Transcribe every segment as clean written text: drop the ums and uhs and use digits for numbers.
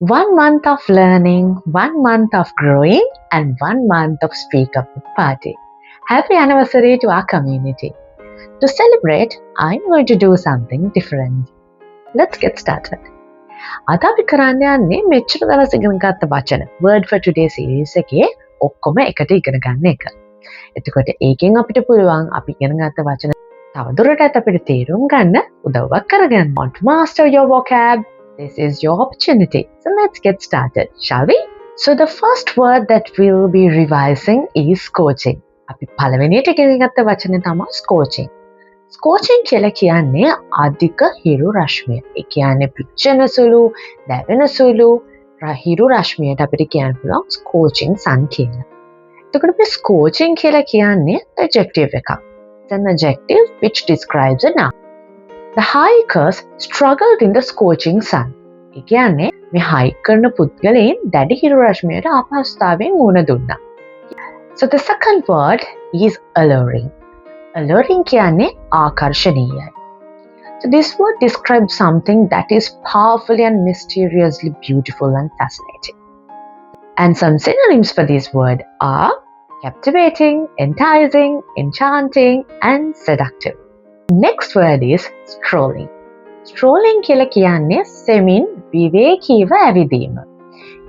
1 month of learning, 1 month of growing, and 1 month of Speak Up Party. Happy anniversary to our community. To celebrate, I'm going to do something different. Let's get started. අද අපි කරන්න යන්නේ මෙච්චර දවස් ඉගෙන ගත්ත වචන Word for Today series එකේ ඔක්කොම එකට ඉගෙන ගන්න එක. එතකොට ඒකෙන් අපිට පුළුවන් අපි ඉගෙන ගත්ත වචන තවදුරටත් අපිට තේරුම් ගන්න උදව්වක් කරගන්න. Want to master your vocab? This is your opportunity. So let's get started, shall we? So the first word that we'll be revising is scorching. අපි පළවෙනියට ඉගෙන ගත්ත වචනේ තමයි scorching. Scorching කියලා කියන්නේ අධික හිරු රශ්මිය. ඒ කියන්නේ පිච්චෙන සුළු, දැවෙන සුළු හිරු රශ්මියට අපිට කියන්න පුළුවන් scorching sun කියලා. එතකොට මේ scorching කියලා කියන්නේ adjective එකක්. It's an adjective which describes a noun. The hikers struggled in the scorching sun. ඒ කියන්නේ මේ hike කරන පුද්ගලයන් දැඩි හිරු රශ්මියට අපහසුතාවයෙන් මුහුණ දුන්නා. So the second word is alluring. Alluring කියන්නේ ආකර්ෂණීයයි. So this word describes something that is powerfully and mysteriously beautiful and fascinating. And some synonyms for this word are captivating, enticing, enchanting, and seductive. Next word is strolling. Strolling කියලා කියන්නේ සෙමින් විවේකීව ඇවිදීම.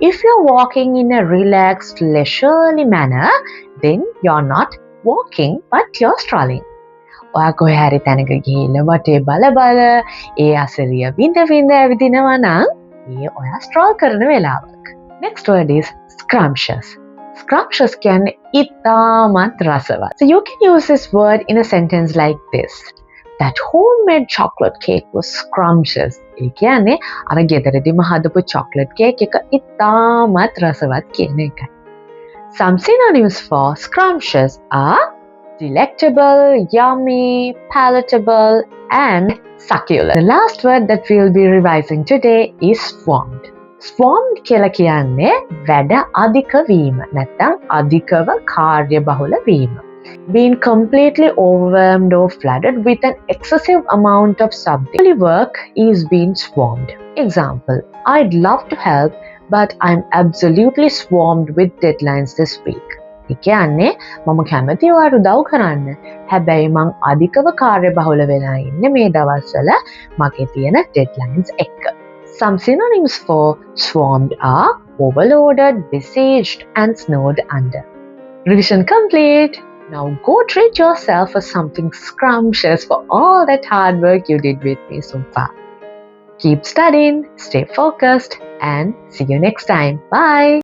If you're walking in a relaxed, leisurely manner, then you're not walking, but you're strolling. ඔයා කොහේ හරි තැනක ගිහිල්ලා වටේ බල බල ඒ අසරිය විඳ විඳ ඇවිදිනවා නම් ඒ ඔයා stroll කරන වෙලාවක. Next word is scrumptious. Scrumptious කියන්නේ ඉතාමත් රසවත්. So you can use this word in a sentence like this. That homemade chocolate cake was scrumptious. ඒ කියන්නේ අර ගෙදරදීම හදපු chocolate cake එක ඉතාමත් රසවත් කියන එකයි. Some synonyms for scrumptious are delectable, yummy, palatable, and succulent. The last word that we'll be revising today is swarmed. Swarmed කියලා කියන්නේ වැඩ අධික වීම නැත්නම් අධිකව කාර්යබහුල වීම. Being completely overwhelmed or flooded with an excessive amount of something. Work is being swarmed. Example, I'd love to help, but I'm absolutely swarmed with deadlines this week. ඒ කියන්නේ මම කැමති ඔයාට උදව් කරන්න. හැබැයි මං අධිකව කාර්යබහුල වෙලා ඉන්නේ මේ දවස්වල මගේ තියෙන deadlines එක්ක. Some synonyms for swarmed are overloaded, besieged, and snowed under. Revision complete. Now go treat yourself for something scrumptious for all that hard work you did with me so far. Keep studying, stay focused, and see you next time. Bye.